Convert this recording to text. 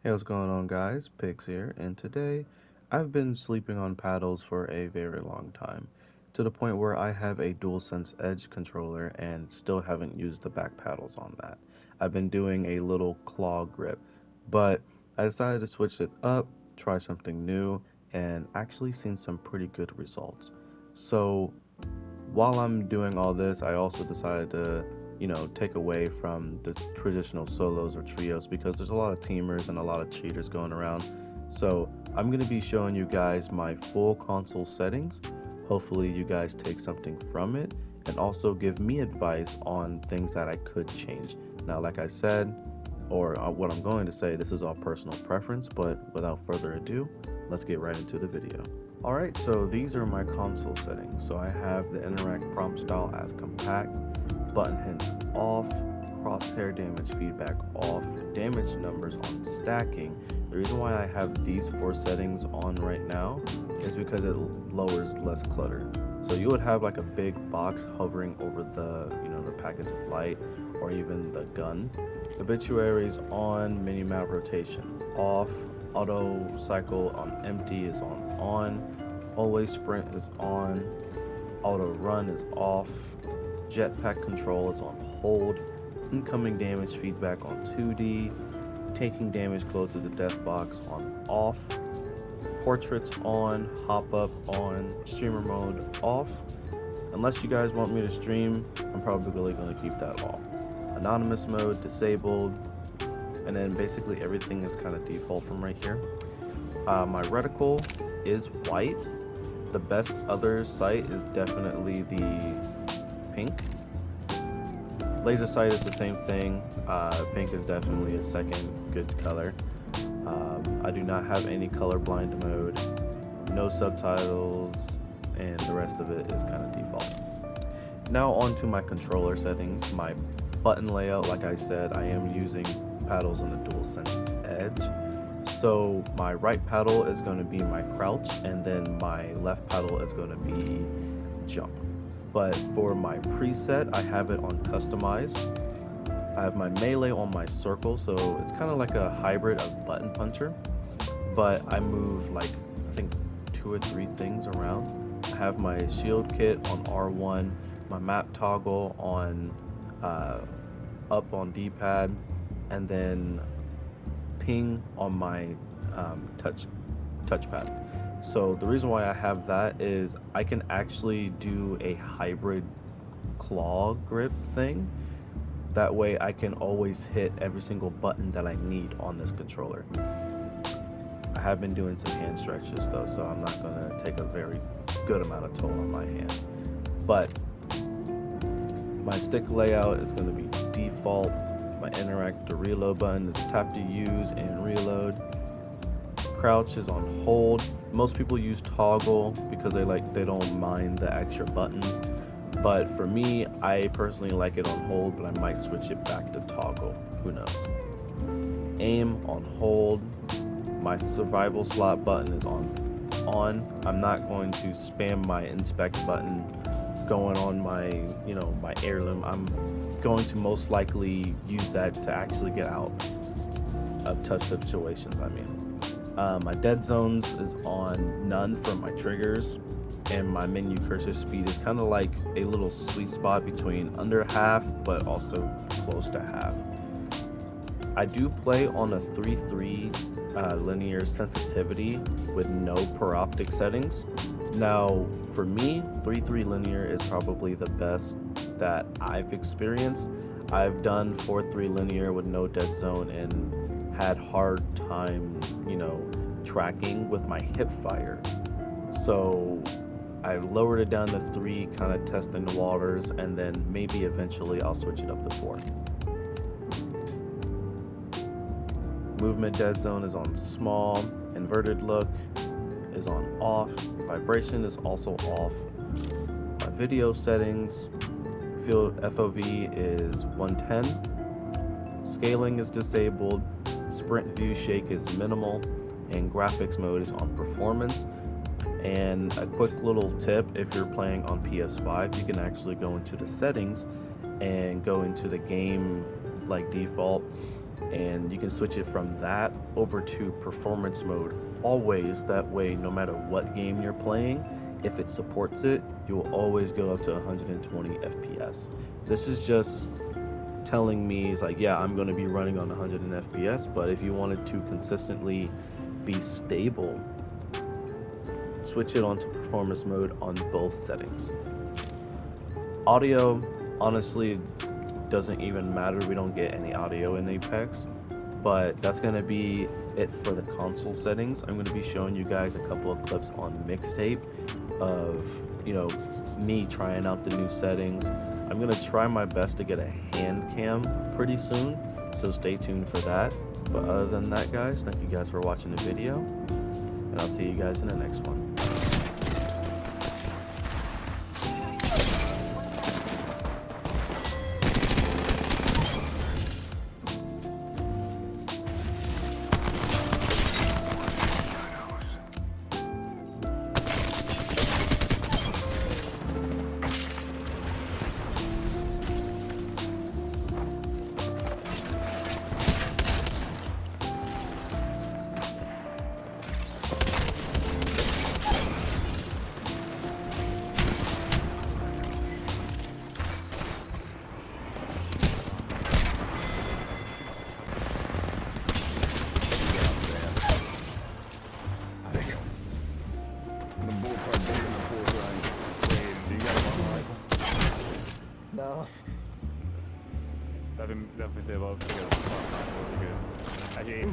Hey, what's going on, guys? Pics here, and today I've been sleeping on paddles for a very long time, to the point where I have a DualSense Edge controller and still haven't used the back paddles on that. I've been doing a little claw grip, but I decided to switch it up, try something new, and actually seen some pretty good results. So while I'm doing all this, I also decided to, take away from the traditional solos or trios because there's a lot of teamers and a lot of cheaters going around. So I'm going to be showing you guys my full console settings. Hopefully you guys take something from it and also give me advice on things that I could change. Now, like I said, or what I'm going to say, this is all personal preference, but without further ado, let's get right into the video. Alright, so these are my console settings. So I have the interact prompt style as compact, button hints off, crosshair damage feedback off, damage numbers on stacking. The reason why I have these 4 settings on right now is because it lowers less clutter. So you would have like a big box hovering over the packets of light or even the gun. Obituaries on, minimap rotation off, auto cycle on empty is on, always sprint is on, auto run is off, jetpack control is on hold, incoming damage feedback on 2D, taking damage close to the death box on off, portraits on, hop up on, streamer mode off. Unless you guys want me to stream, I'm probably going to keep that off. Anonymous mode disabled, and then basically everything is kind of default from right here. My reticle is white. The best other sight is definitely the pink. Laser sight is the same thing. Pink is definitely a second good color. I do not have any colorblind mode, no subtitles, and the rest of it is kind of default. Now on to my controller settings. My button layout, like I said, I am using paddles on the DualSense Edge. So my right paddle is going to be my crouch, and then my left paddle is going to be jump. But for my preset, I have it on customized. I have my melee on my circle, so it's kind of like a hybrid of button puncher, but I move like I think 2 or 3 things around. I have my shield kit on R1, my map toggle on up on D-pad, and then ping on my touchpad. So the reason why I have that is I can actually do a hybrid claw grip thing. That way I can always hit every single button that I need on this controller. I have been doing some hand stretches though, so I'm not going to take a very good amount of toll on my hand. But my stick layout is going to be default. My interact to reload button is tap to use and reload. Crouch is on hold. Most people use toggle because they don't mind the extra buttons. But for me, I personally like it on hold, but I might switch it back to toggle. Who knows? Aim on hold. My survival slot button is on. I'm not going to spam my inspect button going on my my heirloom. I'm going to most likely use that to actually get out of tough situations. My dead zones is on none for my triggers, and my menu cursor speed is kind of like a little sweet spot between under half but also close to half. I do play on a 3:3 linear sensitivity with no per-optic settings. Now, for me, 3:3 linear is probably the best that I've experienced. I've done 4:3 linear with no dead zone and had hard time, tracking with my hip fire. So I lowered it down to 3, kind of testing the waters, and then maybe eventually I'll switch it up to 4. Movement dead zone is on small, inverted look is on off, vibration is also off. My video settings, field FOV is 110, scaling is disabled, sprint view shake is minimal, and graphics mode is on performance. And a quick little tip, if you're playing on PS5, you can actually go into the settings and go into the game like default and you can switch it from that over to performance mode always. That way, no matter what game you're playing, if it supports it, you will always go up to 120 FPS. This is just telling me, it's like, yeah, I'm going to be running on 100 FPS, but if you wanted to consistently be stable, switch it onto performance mode on both settings. Audio, honestly, doesn't even matter. We don't get any audio in Apex, but that's going to be it for the console settings. I'm going to be showing you guys a couple of clips on mixtape of, me trying out the new settings. I'm going to try my best to get a hand cam pretty soon, so stay tuned for that. But other than that, guys, thank you guys for watching the video, and I'll see you guys in the next one. No. Därför ser jag bara fel. Okej.